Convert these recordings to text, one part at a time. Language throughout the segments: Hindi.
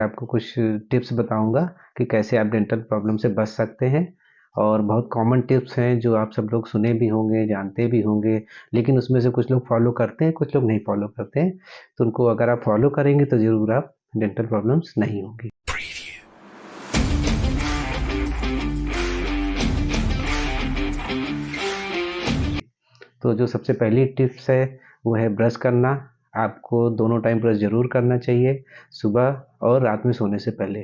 आपको कुछ टिप्स बताऊंगा कि कैसे आप डेंटल प्रॉब्लम से बच सकते हैं। और बहुत कॉमन टिप्स हैं जो आप सब लोग सुने भी होंगे, जानते भी होंगे, लेकिन उसमें से कुछ लोग फॉलो करते हैं, कुछ लोग नहीं फॉलो करते हैं। तो उनको अगर आप फॉलो करेंगे तो ज़रूर आप डेंटल प्रॉब्लम्स नहीं होंगी। तो जो सबसे पहली टिप्स है वो है ब्रश करना। आपको दोनों टाइम ब्रश ज़रूर करना चाहिए, सुबह और रात में सोने से पहले,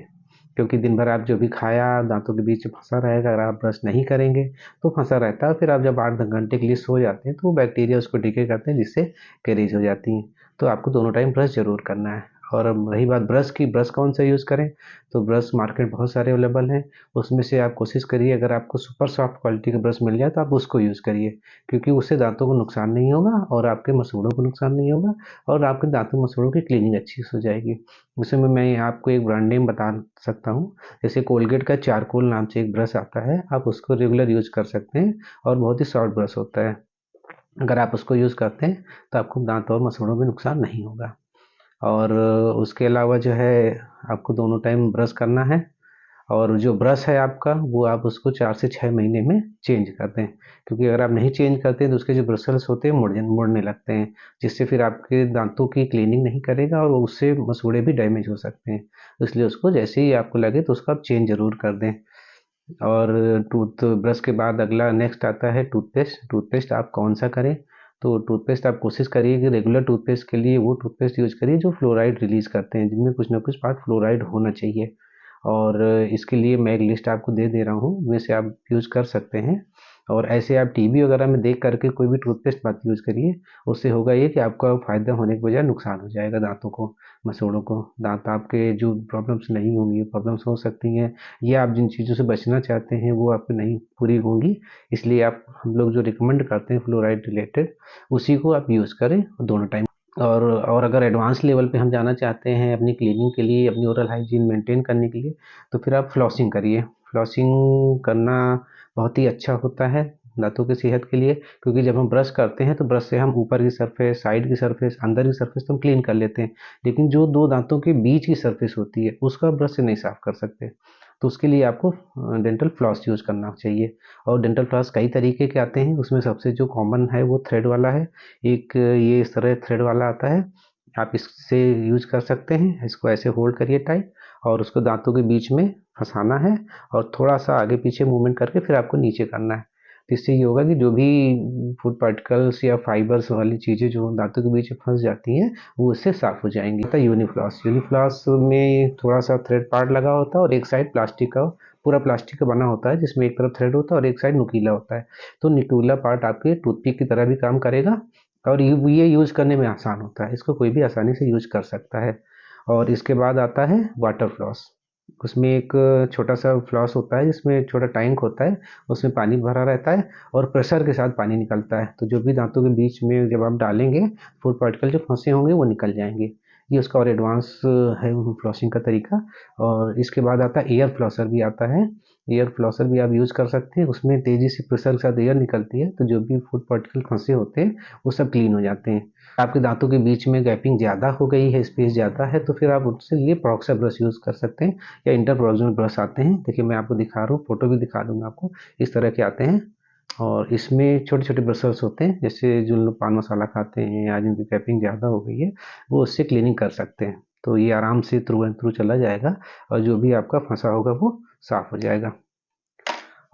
क्योंकि दिन भर आप जो भी खाया दांतों के बीच फंसा रहेगा। अगर आप ब्रश नहीं करेंगे तो फंसा रहता है, फिर आप जब 8 घंटे के लिए सो जाते हैं तो वो बैक्टीरिया उसको डिके करते हैं, जिससे कैरीज हो जाती हैं। तो आपको दोनों टाइम ब्रश ज़रूर करना है। और अब रही बात ब्रश की, ब्रश कौन सा यूज़ करें, तो ब्रश मार्केट बहुत सारे अवेलेबल हैं। उसमें से आप कोशिश करिए, अगर आपको सुपर सॉफ्ट क्वालिटी का ब्रश मिल जाए तो आप उसको यूज़ करिए, क्योंकि उससे दांतों को नुकसान नहीं होगा और आपके मसूड़ों को नुकसान नहीं होगा, और आपके दांतों मसूड़ों की क्लीनिंग अच्छी हो जाएगी। उसमें मैं आपको एक ब्रांड नेम बता सकता हूँ। जैसे कोलगेट का चारकोल नाम से एक ब्रश आता है, आप उसको रेगुलर यूज़ कर सकते हैं, और बहुत ही सॉफ्ट ब्रश होता है। अगर आप उसको यूज़ करते हैं तो आपको दांत और मसूड़ों में नुकसान नहीं होगा। और उसके अलावा जो है, आपको दोनों टाइम ब्रश करना है। और जो ब्रश है आपका, वो आप उसको 4 से 6 महीने में चेंज कर दें, क्योंकि अगर आप नहीं चेंज करते हैं तो उसके जो ब्रसल्स होते हैं मुड़ने लगते हैं, जिससे फिर आपके दांतों की क्लीनिंग नहीं करेगा और उससे मसूड़े भी डैमेज हो सकते हैं। इसलिए उसको जैसे ही आपको लगे तो उसको आप चेंज ज़रूर कर दें। और टूथ ब्रश के बाद अगला नेक्स्ट आता है टूथपेस्ट। टूथपेस्ट आप कौन सा करें, तो टूथपेस्ट आप कोशिश करिए कि रेगुलर टूथपेस्ट के लिए वो टूथपेस्ट यूज करिए जो फ्लोराइड रिलीज करते हैं, जिनमें कुछ ना कुछ पार्ट फ्लोराइड होना चाहिए। और इसके लिए मैं एक लिस्ट आपको दे दे रहा हूँ, जिसमें से आप यूज़ कर सकते हैं। और ऐसे आप टीवी वगैरह में देख करके कोई भी टूथपेस्ट मत यूज़ करिए। उससे होगा ये कि आपका फ़ायदा होने के बजाय नुकसान हो जाएगा दांतों को, मसूड़ों को। दांत आपके जो प्रॉब्लम्स नहीं होंगी, प्रॉब्लम्स हो सकती हैं, या आप जिन चीज़ों से बचना चाहते हैं वो आपकी नहीं पूरी होंगी। इसलिए आप हम लोग जो रिकमेंड करते हैं फ्लोराइड रिलेटेड, उसी को आप यूज़ करें दोनों टाइम। और अगर एडवांस लेवल पे हम जाना चाहते हैं अपनी क्लीनिंग के लिए, अपनी ओरल हाइजीन मेंटेन करने के लिए, तो फिर आप फ्लॉसिंग करिए। फ्लॉसिंग करना बहुत ही अच्छा होता है दांतों की सेहत के लिए, क्योंकि जब हम ब्रश करते हैं तो ब्रश से हम ऊपर की सरफेस, साइड की सरफेस, अंदर की सरफेस तो हम क्लीन कर लेते हैं, लेकिन जो दो दांतों के बीच की सरफेस होती है उसका ब्रश से नहीं साफ कर सकते। तो उसके लिए आपको डेंटल फ्लॉस यूज़ करना चाहिए। और डेंटल फ्लॉस कई तरीके के आते हैं, उसमें सबसे जो कॉमन है वो थ्रेड वाला है। एक ये इस तरह थ्रेड वाला आता है, आप इससे यूज कर सकते हैं। इसको ऐसे होल्ड करिए टाइट, और उसको दांतों के बीच में फंसाना है, और थोड़ा सा आगे पीछे मूवमेंट करके फिर आपको नीचे करना है। तो इससे ये होगा कि जो भी फूड पार्टिकल्स या फाइबर्स वाली चीज़ें जो दांतों के बीच में फंस जाती हैं वो उससे साफ हो जाएंगी। तो यूनिफ्लॉस, यूनिफ्लॉस में थोड़ा सा थ्रेड पार्ट लगा होता है और एक साइड प्लास्टिक का, पूरा प्लास्टिक का बना होता है, जिसमें एक तरफ थ्रेड होता है और एक साइड नुकीला होता है। तो नुकीला पार्ट आपके टूथपिक की तरह भी काम करेगा, और ये यूज़ करने में आसान होता है, इसको कोई भी आसानी से यूज़ कर सकता है। और इसके बाद आता है वाटर फ्लॉस। उसमें एक छोटा सा फ्लॉस होता है, जिसमें एक छोटा टैंक होता है, उसमें पानी भरा रहता है और प्रेशर के साथ पानी निकलता है। तो जो भी दांतों के बीच में जब आप डालेंगे, फूड पार्टिकल जो फंसे होंगे वो निकल जाएंगे। ये उसका और एडवांस है फ्लॉसिंग का तरीका। और इसके बाद आता है एयर फ्लॉसर भी आता है। एयर फ्लॉसर भी आप यूज़ कर सकते हैं, उसमें तेज़ी से प्रेशर के साथ एयर निकलती है, तो जो भी फूड पार्टिकल फंसे होते हैं वो सब क्लीन हो जाते हैं। आपके दांतों के बीच में गैपिंग ज़्यादा हो गई है, स्पेस ज़्यादा है, तो फिर आप उससे लिए प्रॉक्सा ब्रश यूज़ कर सकते हैं, या इंटरप्रोक्सिमल ब्रश आते हैं। देखिए मैं आपको दिखा रहा हूँ, फोटो भी दिखा दूंगा आपको। इस तरह के आते हैं, और इसमें छोटे छोटे ब्रशर्स होते हैं, जैसे जो लोग पान मसाला खाते हैं या जिनकी कैपिंग ज़्यादा हो गई है, वो उससे क्लीनिंग कर सकते हैं। तो ये आराम से थ्रू एंड थ्रू चला जाएगा, और जो भी आपका फंसा होगा वो साफ हो जाएगा।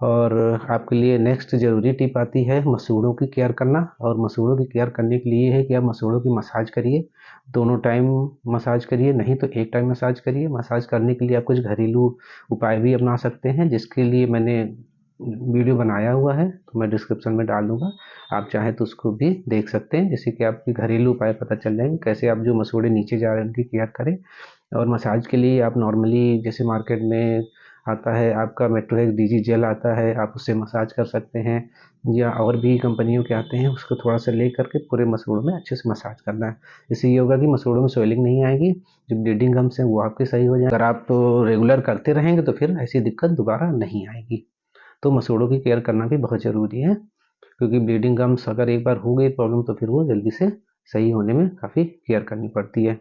और आपके लिए नेक्स्ट ज़रूरी टिप आती है मसूड़ों की केयर करना। और मसूड़ों की केयर करने के लिए है कि आप मसूड़ों की मसाज करिए, दोनों टाइम मसाज करिए, नहीं तो एक टाइम मसाज करिए। मसाज करने के लिए आप कुछ घरेलू उपाय भी अपना सकते हैं, जिसके लिए मैंने वीडियो बनाया हुआ है, तो मैं डिस्क्रिप्शन में डाल दूंगा, आप चाहें तो उसको भी देख सकते हैं, जिससे कि आपकी घरेलू उपाय पता चल जाएंगे कैसे आप जो मसूड़े नीचे जा रहे हैं उनकी केयर करें। और मसाज के लिए आप नॉर्मली जैसे मार्केट में आता है आपका मेट्रोहेक्स डीजी जेल आता है, आप उससे मसाज कर सकते हैं, या और भी कंपनियों के आते हैं, उसको थोड़ा सा ले करके पूरे मसूड़ों में अच्छे से मसाज करना है। इससे ये होगा कि मसूड़ों में स्वेलिंग नहीं आएगी, जो ब्लीडिंग गम्स हैं वो आपके सही हो जाए। अगर आप रेगुलर करते रहेंगे तो फिर ऐसी दिक्कत दोबारा नहीं आएगी। तो मसूड़ों की केयर करना भी बहुत ज़रूरी है, क्योंकि ब्लीडिंग गम्स अगर एक बार हो गई प्रॉब्लम तो फिर वो जल्दी से सही होने में काफ़ी केयर करनी पड़ती है।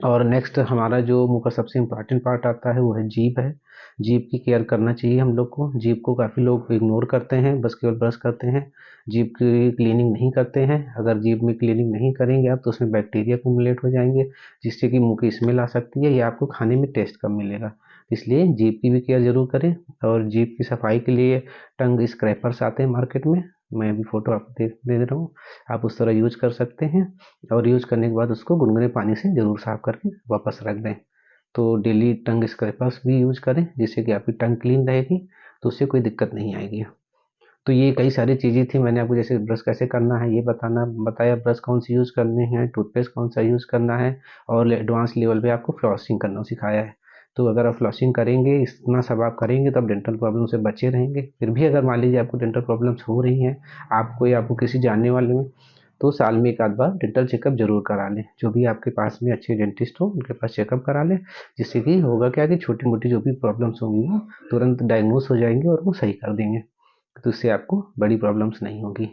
और नेक्स्ट हमारा जो मुँह का सबसे इम्पोर्टेंट पार्ट आता है वो है जीभ है। जीभ की केयर करना चाहिए हम लोग को। जीभ को काफ़ी लोग इग्नोर करते हैं, बस केवल ब्रश करते हैं, जीभ की क्लीनिंग नहीं करते हैं। अगर जीभ में क्लीनिंग नहीं करेंगे आप तो उसमें बैक्टीरिया एक्युमुलेट हो जाएंगे, जिससे कि मुँह की स्मेल आ सकती है या आपको खाने में टेस्ट कम मिलेगा। इसलिए जीभ की भी केयर ज़रूर करें। और जीभ की सफाई के लिए टंग स्क्रैपर्स आते हैं मार्केट में, मैं अभी फ़ोटो आपको दे दे रहा हूँ, आप उस तरह यूज कर सकते हैं। और यूज करने के बाद उसको गुनगुने पानी से ज़रूर साफ करके वापस रख दें। तो डेली टंग स्क्रैपर्स भी यूज करें, जिससे कि आपकी टंग क्लीन रहेगी, तो उससे कोई दिक्कत नहीं आएगी। तो ये कई सारी चीज़ें थी, मैंने आपको जैसे ब्रश कैसे करना है ये बताया, ब्रश कौन सी यूज़ करने हैं, टूथपेस्ट कौन सा यूज़ करना है, और एडवांस लेवल पे आपको फ्लॉसिंग करना सिखाया है। तो अगर आप फ्लॉसिंग करेंगे, इतना सब आप करेंगे, तो आप डेंटल प्रॉब्लम से बचे रहेंगे। फिर भी अगर मान लीजिए आपको डेंटल प्रॉब्लम्स हो रही हैं, आपको या आपको किसी जानने वाले में, तो साल में एक आध बार डेंटल चेकअप जरूर करा लें। जो भी आपके पास में अच्छे डेंटिस्ट हो उनके पास चेकअप करा लें, जिससे कि होगा क्या कि छोटी मोटी जो भी प्रॉब्लम्स होंगी वो तुरंत डायग्नोस हो जाएंगे और वो सही कर देंगे। तो इससे आपको बड़ी प्रॉब्लम्स नहीं होगी।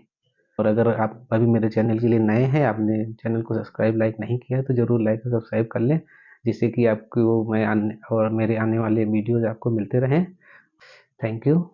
और अगर आप अभी मेरे चैनल के लिए नए हैं, आपने चैनल को सब्सक्राइब लाइक नहीं किया है, तो ज़रूर लाइक और सब्सक्राइब कर लें, जिससे कि आपको मैं आने और मेरे आने वाले वीडियोज़ आपको मिलते रहें। Thank you.